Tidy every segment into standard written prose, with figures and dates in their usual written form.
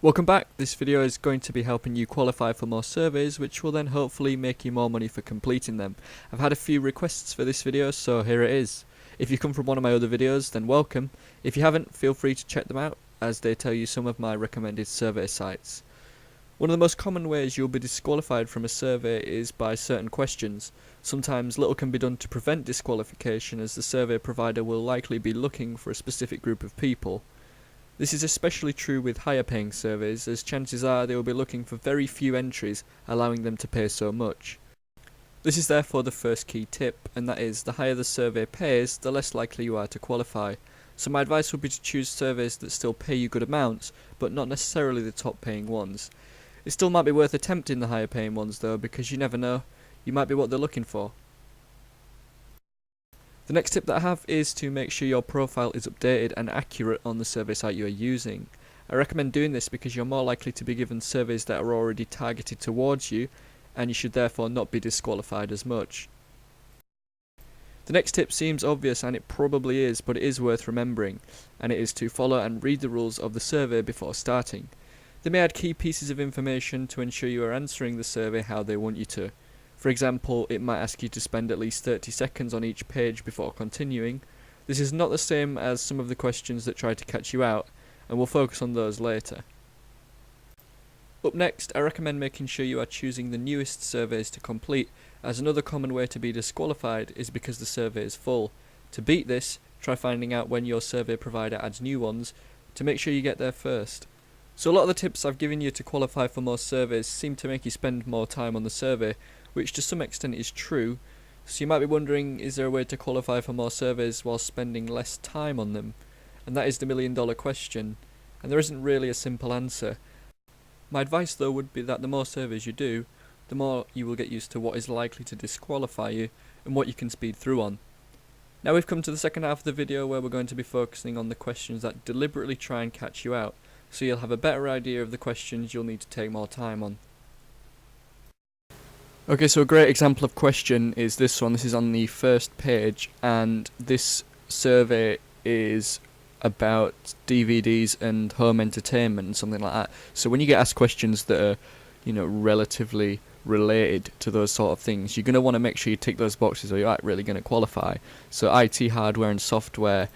Welcome back. This video is going to be helping you qualify for more surveys, which will then hopefully make you more money for completing them. I've had a few requests for this video, so here it is. If you come from one of my other videos, then welcome. If you haven't, feel free to check them out, as they tell you some of my recommended survey sites. One of the most common ways you'll be disqualified from a survey is by certain questions. Sometimes little can be done to prevent disqualification, as the survey provider will likely be looking for a specific group of people. This is especially true with higher paying surveys, as chances are they will be looking for very few entries, allowing them to pay so much. This is therefore the first key tip, and that is, the higher the survey pays, the less likely you are to qualify. So my advice would be to choose surveys that still pay you good amounts, but not necessarily the top paying ones. It still might be worth attempting the higher paying ones though, because you never know, you might be what they're looking for. The next tip that I have is to make sure your profile is updated and accurate on the survey site you are using. I recommend doing this because you're more likely to be given surveys that are already targeted towards you, and you should therefore not be disqualified as much. The next tip seems obvious, and it probably is, but it is worth remembering, and it is to follow and read the rules of the survey before starting. They may add key pieces of information to ensure you are answering the survey how they want you to. For example, it might ask you to spend at least 30 seconds on each page before continuing. This is not the same as some of the questions that try to catch you out, and we'll focus on those later. Up next, I recommend making sure you are choosing the newest surveys to complete, as another common way to be disqualified is because the survey is full. To beat this, try finding out when your survey provider adds new ones, to make sure you get there first. So a lot of the tips I've given you to qualify for more surveys seem to make you spend more time on the survey, which to some extent is true. So you might be wondering, is there a way to qualify for more surveys while spending less time on them? And that is the million-dollar question, and there isn't really a simple answer. My advice though would be that the more surveys you do, the more you will get used to what is likely to disqualify you and what you can speed through on. Now we've come to the second half of the video where we're going to be focusing on the questions that deliberately try and catch you out, so you'll have a better idea of the questions you'll need to take more time on. Okay, so a great example of question is this one. This is on the first page, and this survey is about DVDs and home entertainment and something like that. So when you get asked questions that are, relatively related to those sort of things, you're going to want to make sure you tick those boxes or you're really going to qualify. So IT hardware and software,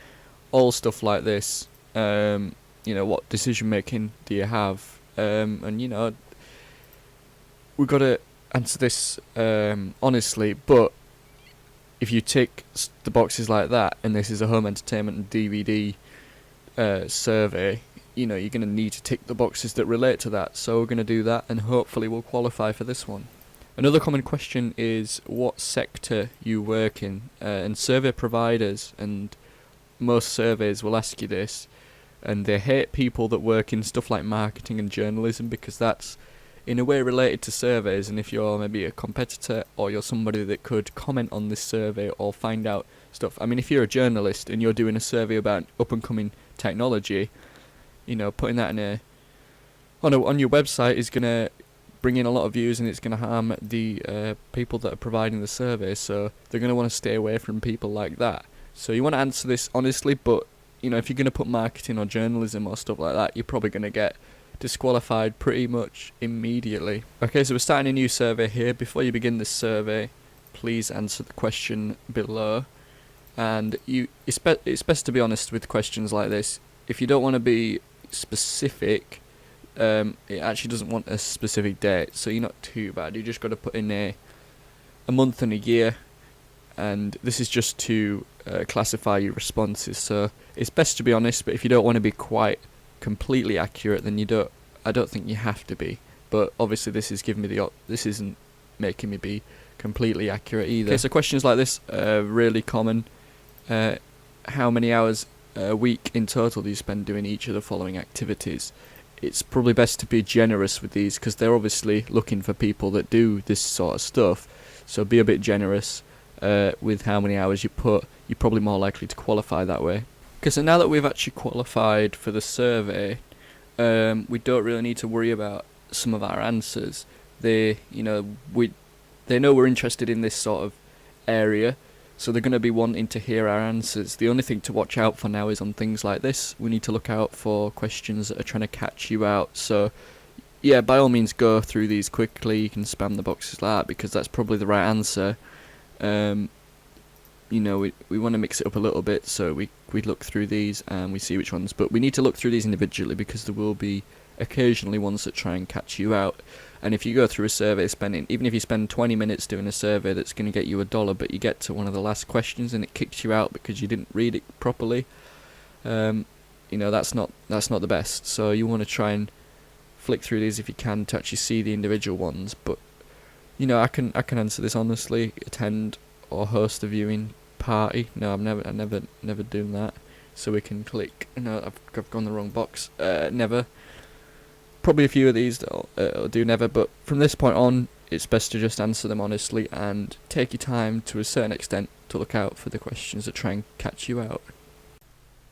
all stuff like this, what decision making do you have? We've got to answer this honestly, but if you tick the boxes like that, and this is a home entertainment and DVD survey, you're going to need to tick the boxes that relate to that. So we're going to do that, and hopefully we'll qualify for this one. Another common question is what sector you work in, and survey providers and most surveys will ask you this, and they hate people that work in stuff like marketing and journalism, because that's in a way related to surveys, and if you're maybe a competitor or you're somebody that could comment on this survey or find out stuff. I mean, if you're a journalist and you're doing a survey about up and coming technology, putting that on your website is going to bring in a lot of views, and it's going to harm the people that are providing the survey, so they're going to want to stay away from people like that. So you want to answer this honestly, but if you're going to put marketing or journalism or stuff like that, you're probably going to get disqualified pretty much immediately. Okay, so we're starting a new survey here. Before you begin this survey, please answer the question below, and it's best to be honest with questions like this. If you don't want to be specific, it actually doesn't want a specific date, so you're not too bad. You just got to put in a month and a year, and this is just to classify your responses. So it's best to be honest, but if you don't want to be quite completely accurate, then I don't think you have to be. But obviously this is giving me this isn't making me be completely accurate either. Okay, so questions like this are really common. How many hours a week in total do you spend doing each of the following activities? It's probably best to be generous with these, because they're obviously looking for people that do this sort of stuff, so be a bit generous with how many hours you put. You're probably more likely to qualify that way. Okay, so now that we've actually qualified for the survey, we don't really need to worry about some of our answers. They know we're interested in this sort of area, So they're going to be wanting to hear our answers. The only thing to watch out for now is on things like this. We need to look out for questions that are trying to catch you out. So yeah, by all means go through these quickly. You can spam the boxes like that because that's probably the right answer. You know, we want to mix it up a little bit, so we look through these and we see which ones. But we need to look through these individually because there will be occasionally ones that try and catch you out. And if you go through a survey even if you spend 20 minutes doing a survey that's going to get you $1, but you get to one of the last questions and it kicks you out because you didn't read it properly, you know, that's not the best. So you want to try and flick through these if you can to actually see the individual ones. But you know, I can answer this honestly. Attend or host a viewing party. No, I've never done that. So we can click. No, I've gone the wrong box. Never. Probably a few of these I'll do never, but from this point on, it's best to just answer them honestly and take your time to a certain extent to look out for the questions that try and catch you out.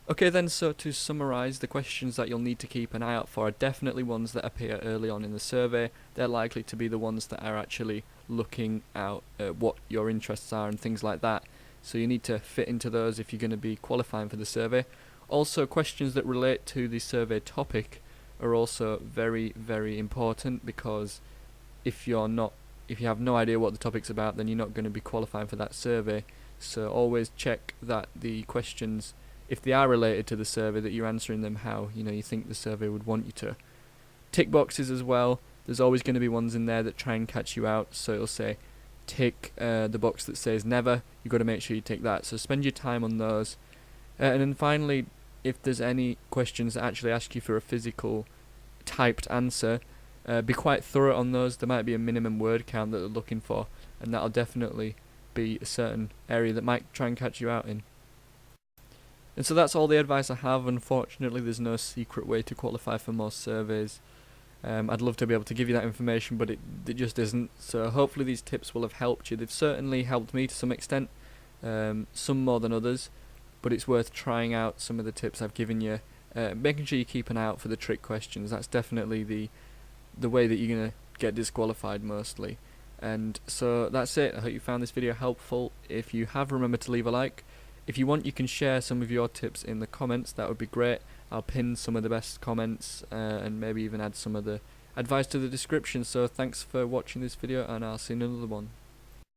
Okay then, so to summarise, the questions that you'll need to keep an eye out for are definitely ones that appear early on in the survey. They're likely to be the ones that are actually looking out at what your interests are and things like that. So you need to fit into those if you're going to be qualifying for the survey. Also, questions that relate to the survey topic are also very, very important, because if you have no idea what the topic's about, then you're not going to be qualifying for that survey. So always check that the questions, if they are related to the survey, that you're answering them how you think the survey would want you to. Tick boxes as well. There's always going to be ones in there that try and catch you out. So it'll say tick the box that says never. You've got to make sure you tick that. So spend your time on those. And then finally, if there's any questions that actually ask you for a physical typed answer, be quite thorough on those. There might be a minimum word count that they're looking for, and that'll definitely be a certain area that might try and catch you out in. And so that's all the advice I have. Unfortunately, there's no secret way to qualify for most surveys. I'd love to be able to give you that information, but it just isn't. So hopefully these tips will have helped you. They've certainly helped me to some extent, some more than others, but it's worth trying out some of the tips I've given you, making sure you keep an eye out for the trick questions. That's definitely the way that you're going to get disqualified mostly. And so that's it. I hope you found this video helpful. If you have, remember to leave a like. If you want, you can share some of your tips in the comments. That would be great. I'll pin some of the best comments and maybe even add some of the advice to the description. So thanks for watching this video, and I'll see you in another one.